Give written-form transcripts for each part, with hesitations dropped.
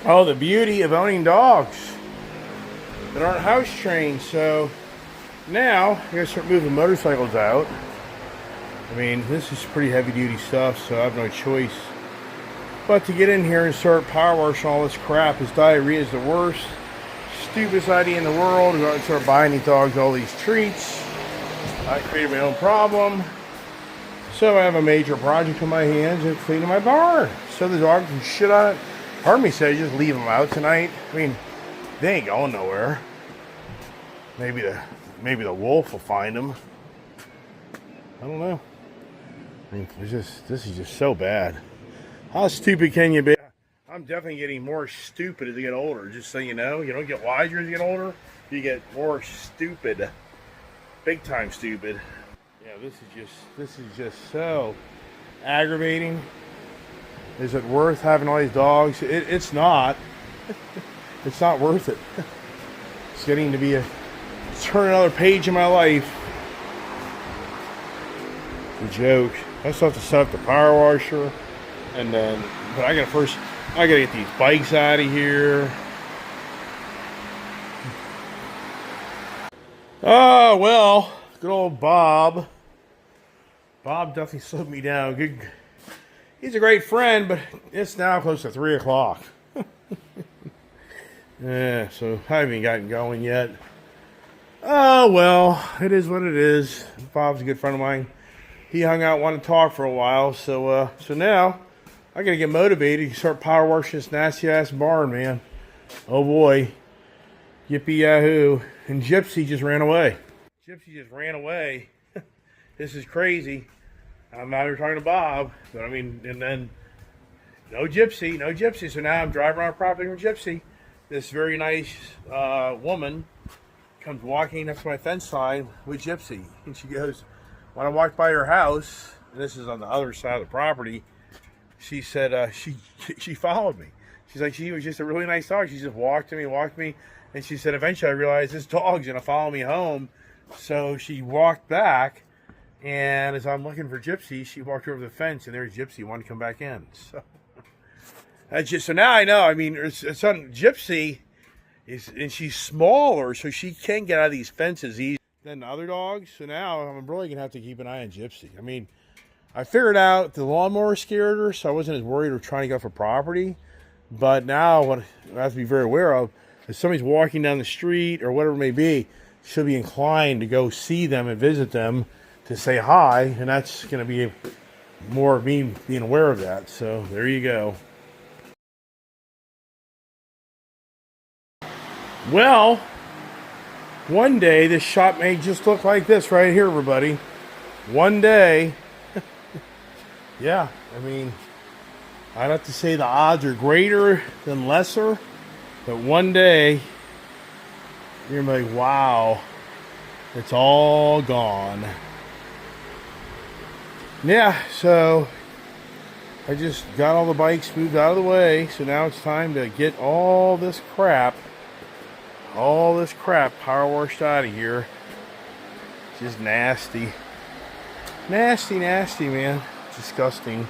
Oh, the beauty of owning dogs that aren't house trained. So now I gotta start moving motorcycles out. I mean, this is pretty heavy duty stuff, so I have no choice but to get in here and start power washing all this crap. This diarrhea is the worst, stupidest idea in the world. To go out and start buying these dogs all these treats. I created my own problem. So I have a major project on my hands of cleaning my barn. So the dog can shit on it. Part of me says just leave them out tonight. I mean, they ain't going nowhere. Maybe the wolf will find them. I don't know. I mean, this is just so bad. How stupid can you be? I'm definitely getting more stupid as I get older. Just so you know, you don't get wiser as you get older. You get more stupid, big time stupid. Yeah, this is just so aggravating. Is it worth having all these dogs? It's not. It's not worth it. It's getting to be turn another page in my life. It's a joke. I still have to set up the power washer, and then, but I gotta get these bikes out of here. Oh well, good old Bob. Bob definitely slowed me down. Good. He's a great friend, but it's now close to 3 o'clock. Yeah, so I haven't even gotten going yet. Oh, well, it is what it is. Bob's a good friend of mine. He hung out, wanted to talk for a while, so now I gotta get motivated to start power washing this nasty-ass barn, man. Oh, boy. Yippee yahoo. And Gypsy just ran away. Gypsy just ran away. This is crazy. I'm not even talking to Bob, but I mean, and then no Gypsy. So now I'm driving around property with Gypsy. This very nice woman comes walking up to my fence line with Gypsy, and she goes, when I walked by her house, and this is on the other side of the property, she said she followed me. She's like, she was just a really nice dog. She just walked to me, and she said, eventually I realized this dog's gonna follow me home, so she walked back. And as I'm looking for Gypsy, she walked over the fence, and there's Gypsy wanting to come back in. So now I know. I mean, Gypsy is, and she's smaller, so she can get out of these fences easier than the other dogs. So now I'm really gonna have to keep an eye on Gypsy. I mean, I figured out the lawnmower scared her, so I wasn't as worried of trying to get off a property. But now what I have to be very aware of, if somebody's walking down the street or whatever it may be, she'll be inclined to go see them and visit them, to say hi, and that's going to be more of me being aware of that. So there you go. Well, one day this shop may just look like this right here, everybody. One day. Yeah, I mean, I'd have to say the odds are greater than lesser, but one day you're going to be like, wow, it's all gone. Yeah, so I just got all the bikes moved out of the way, so now it's time to get all this crap power washed out of here. Just nasty, man. Disgusting.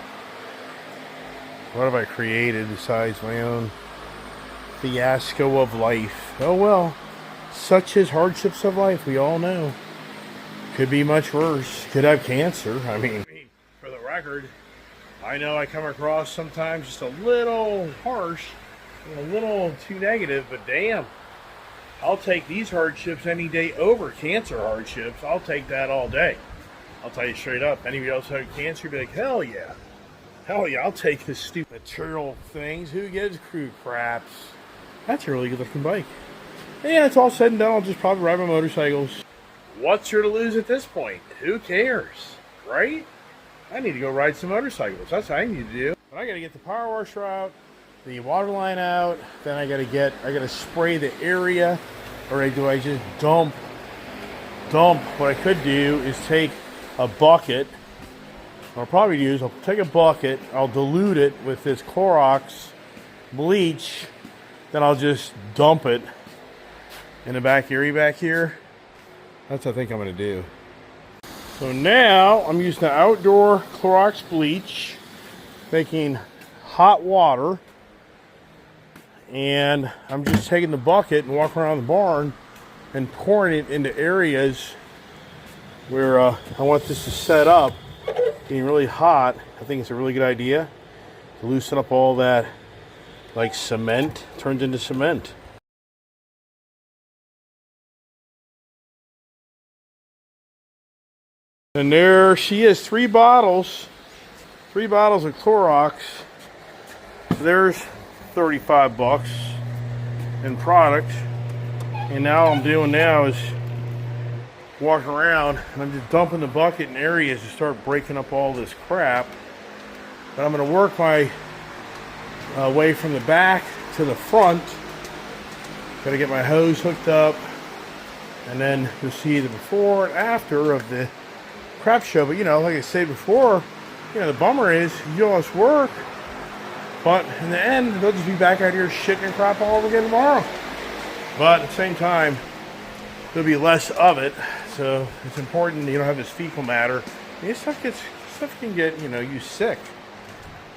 What have I created besides my own fiasco of life? Oh well, such as hardships of life, we all know. Could be much worse. Could have cancer. I mean, for the record, I know I come across sometimes just a little harsh, a little too negative, but damn, I'll take these hardships any day over cancer hardships. I'll take that all day. I'll tell you straight up. Anybody else had cancer, be like, hell yeah, I'll take this stupid material things. Who gives crew craps? That's a really good looking bike. And yeah, it's all said and done. I'll just probably ride my motorcycles. What's there to lose at this point? Who cares, right? I need to go ride some motorcycles. That's what I need to do. But I got to get the power washer out, the water line out. Then I got to spray the area, or do I just dump? What I could do is take a bucket. What I'll probably do is I'll take a bucket, I'll dilute it with this Clorox bleach, then I'll just dump it in the back area back here. That's what I think I'm going to do. So now I'm using the outdoor Clorox bleach, making hot water, and I'm just taking the bucket and walking around the barn and pouring it into areas where I want this to set up, being really hot. I think it's a really good idea to loosen up all that, like cement turns into cement. And there she is, 3 bottles of Clorox. There's 35 bucks in product. And now all I'm doing now is walking around and I'm just dumping the bucket in areas to start breaking up all this crap. But I'm going to work my way from the back to the front. Got to get my hose hooked up, and then you'll see the before and after of the crap show. But you know, like I said before, you know, the bummer is you do all this work, but in the end they'll just be back out here shitting and crap all over again tomorrow. But at the same time, there'll be less of it, so it's important you don't have this fecal matter. And this stuff can get, you know, you sick.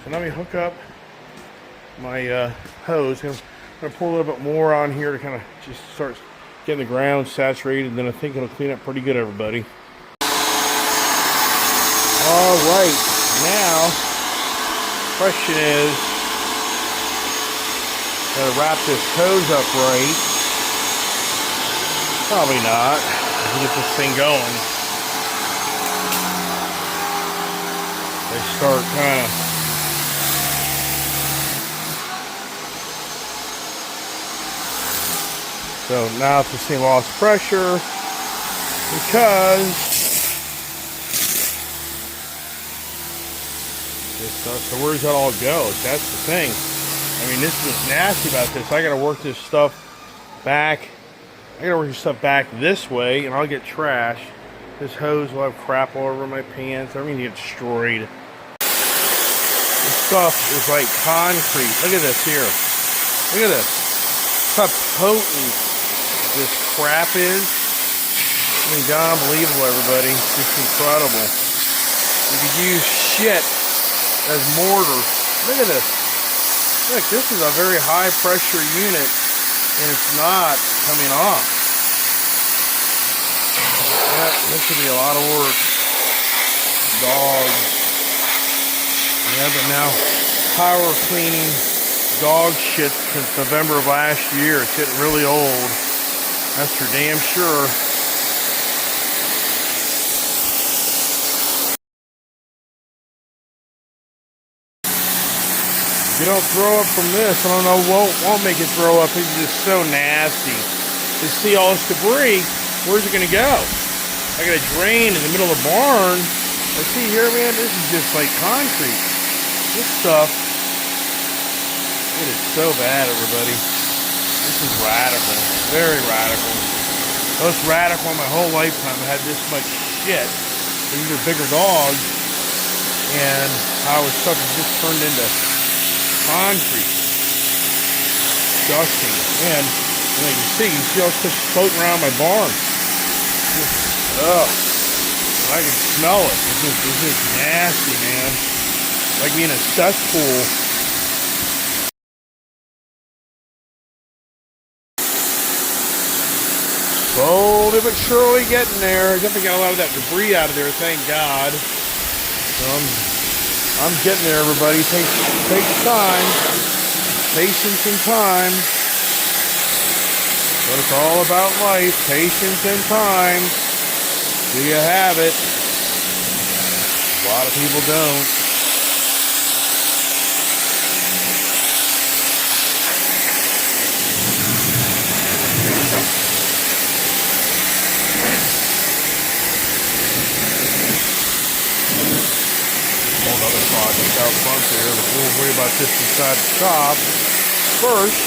So let me hook up my hose. I'm going to pour a little bit more on here to kind of just start getting the ground saturated, and then I think it'll clean up pretty good, everybody. All right, now question is, gotta wrap this hose up right. Probably not. Get this thing going. They start kind of so now it's the same lost pressure because this stuff. So where does that all go? That's the thing. I mean, this is what's nasty about this. I gotta work this stuff back. I gotta work this stuff back this way, and I'll get trash. This hose will have crap all over my pants. Everything gets destroyed. This stuff is like concrete. Look at this here. Look at this. Look how potent this crap is. I mean, unbelievable, everybody. It's just incredible. You could use shit as mortar. Look at this. Look, this is a very high pressure unit, and it's not coming off. Yeah, this would be a lot of work. Dogs. Yeah, but now power cleaning dog shit since November of last year. It's getting really old. That's for damn sure. If you don't throw up from this, I don't know, won't make it throw up. It's just so nasty. You see all this debris, where's it gonna go? I got a drain in the middle of the barn. I see here, man, this is just like concrete. This stuff, it is so bad, everybody. This is radical, very radical. Most radical in my whole lifetime. I had this much shit. These are bigger dogs, and how our stuff is just turned into concrete. Disgusting. And like you see all this floating around my barn. Ugh. I can smell it. It's just nasty, man. Like being a cesspool. Slowly but surely getting there. Definitely got a lot of that debris out of there, thank God. I'm getting there, everybody. Takes time. Patience and time. But it's all about life. Patience and time. Do you have it? A lot of people don't. Whole other project out front there, but we'll worry about this inside the shop. First,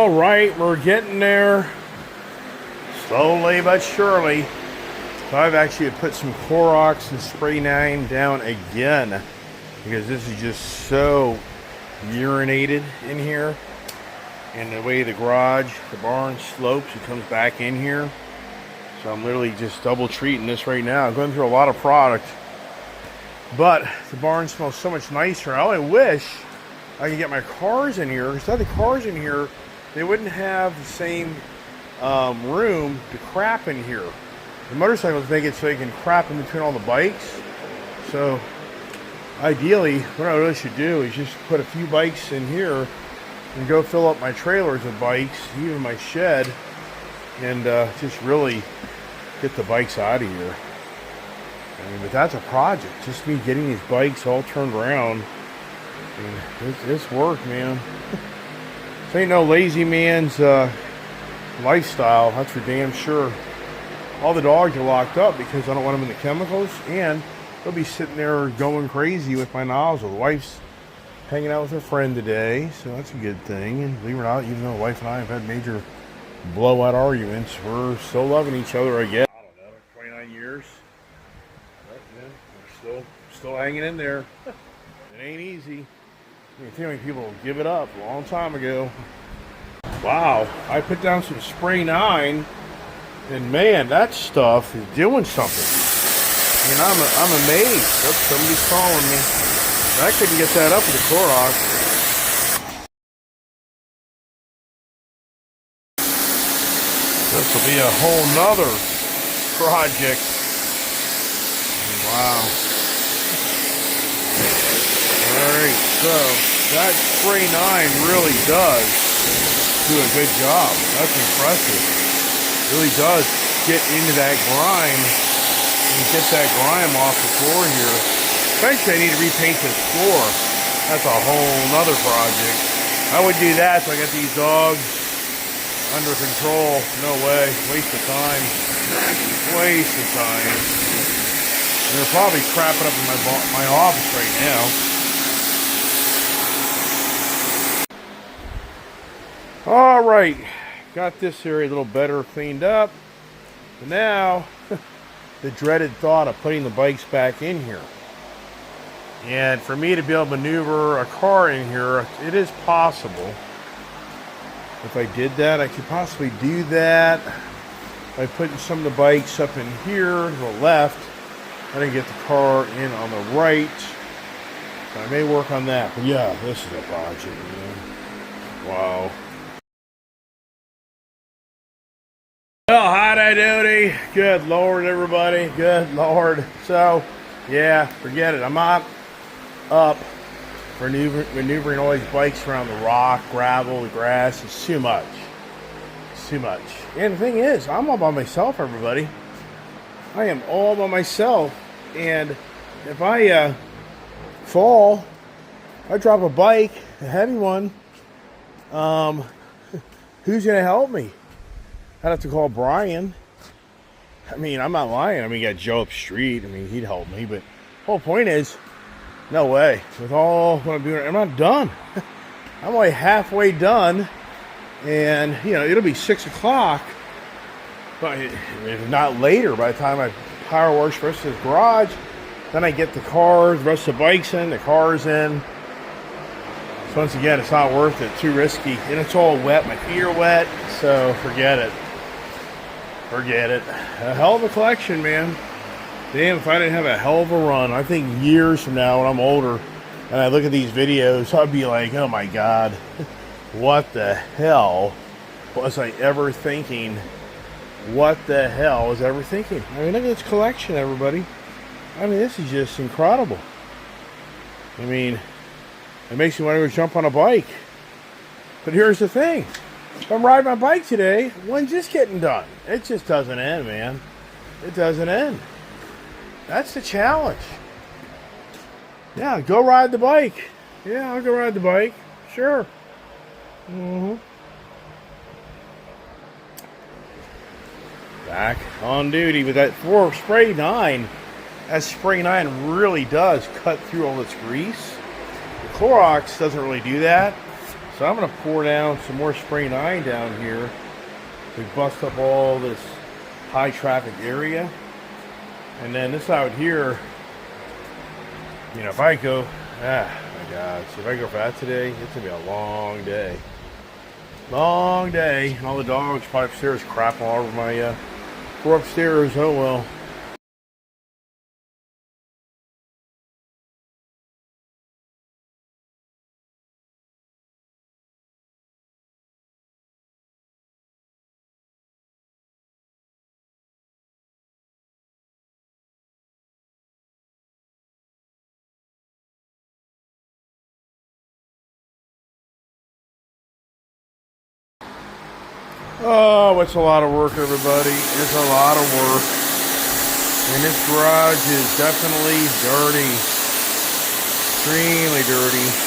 All right, we're getting there. Slowly but surely. So I've actually put some Clorox and Spray 9 down again because this is just so urinated in here. And the way the barn slopes, it comes back in here. So I'm literally just double treating this right now. I'm going through a lot of product. But the barn smells so much nicer. I only wish I could get my cars in here. Because if I had the cars in here, they wouldn't have the same room to crap in here. The motorcycles make it so you can crap in between all the bikes. So ideally, what I really should do is just put a few bikes in here and go fill up my trailers with bikes, even my shed, and just really get the bikes out of here. I mean, but that's a project. Just me getting these bikes all turned around. I mean, it's work, man. This ain't no lazy man's lifestyle, that's for damn sure. All the dogs are locked up because I don't want them in the chemicals, and they'll be sitting there going crazy with my nozzle. The wife's hanging out with her friend today, so that's a good thing. And believe it or not, even though the wife and I have had major blowout arguments, we're still loving each other, I guess. I don't know, 29 years. But, yeah, we're still hanging in there. It ain't easy. I mean, too many people give it up a long time ago. Wow, I put down some Spray 9, and man, that stuff is doing something. I mean, I'm amazed. Oops, somebody's calling me. I couldn't get that up with the Clorox. This will be a whole nother project. Wow. Alright, so that Spray 9 really does do a good job. That's impressive. It really does get into that grime and get that grime off the floor here. Eventually I need to repaint this floor. That's a whole nother project. I would do that so I get these dogs under control. No way. Waste of time. Waste of time. And they're probably crapping up in my office right now. All right, got this area a little better cleaned up. But now, the dreaded thought of putting the bikes back in here. And for me to be able to maneuver a car in here, it is possible. If I did that, I could possibly do that by putting some of the bikes up in here to the left, and I get the car in on the right. So I may work on that. But yeah, this is a project, man. Wow. Well, howdy doody. Good Lord, everybody. Good Lord. So, yeah, forget it. I'm not up for maneuvering all these bikes around the rock, gravel, the grass. It's too much. It's too much. And the thing is, I'm all by myself, everybody. I am all by myself. And if I fall, I drop a bike, a heavy one, who's going to help me? I'd have to call Brian. I mean, I'm not lying. I mean, you got Joe up street. I mean, he'd help me. But the whole point is, no way. With all what I'm doing, I'm not done. I'm only halfway done. And, you know, it'll be 6 o'clock. But if not later, by the time I power wash the rest of the garage, then I get the cars, the rest of the bikes in, the cars in. So once again, it's not worth it. Too risky. And it's all wet. My feet are wet. So forget it. Forget it. A hell of a collection, man. Damn, if I didn't have a hell of a run, I think years from now when I'm older and I look at these videos, I'd be like, oh my God, what the hell was I ever thinking? What the hell was I ever thinking? I mean, look at this collection, everybody. I mean, this is just incredible. I mean, it makes me want to go jump on a bike. But here's the thing. If I'm riding my bike today, when's this getting done? It just doesn't end, man. It doesn't end. That's the challenge. Yeah, go ride the bike. Yeah, I'll go ride the bike. Sure. Back on duty with that Spray 9. That Spray 9 really does cut through all this grease. The Clorox doesn't really do that. So I'm going to pour down some more spray 9 down here to bust up all this high traffic area. And then this out here, you know, if I go, my God, so if I go for that today, it's going to be a long day. Long day. And all the dogs probably upstairs crap all over my, we're upstairs, oh well. Oh, it's a lot of work, everybody. It's a lot of work. And this garage is definitely dirty. Extremely dirty.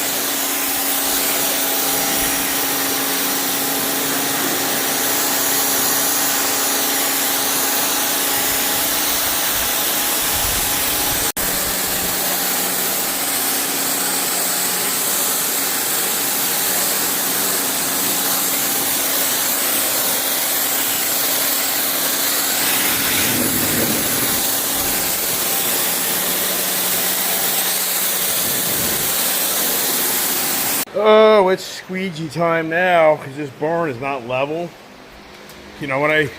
Oh, it's squeegee time now because this barn is not level. You know, when I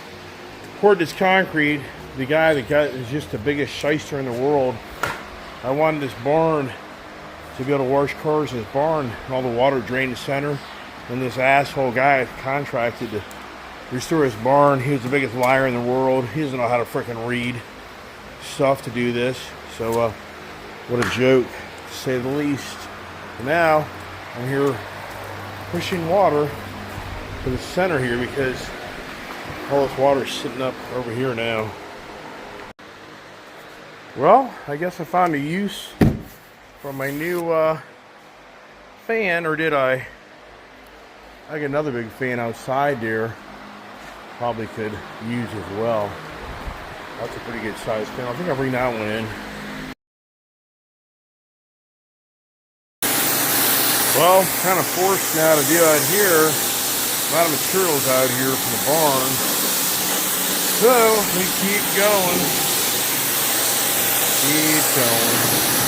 poured this concrete, the guy that got is just the biggest shyster in the world. I wanted this barn to be able to wash cars in this barn and all the water drain the center. And this asshole guy contracted to restore his barn. He was the biggest liar in the world. He doesn't know how to freaking read stuff to do this. So, what a joke, to say the least. And now, I'm here pushing water to the center here because all this water is sitting up over here now. Well, I guess I found a use for my new fan, or did I? I got another big fan outside there. Probably could use as well. That's a pretty good sized fan. I think I'll bring that one in. Well, kind of forced now to do out here. A lot of materials out here from the barn. So, we keep going. Keep going.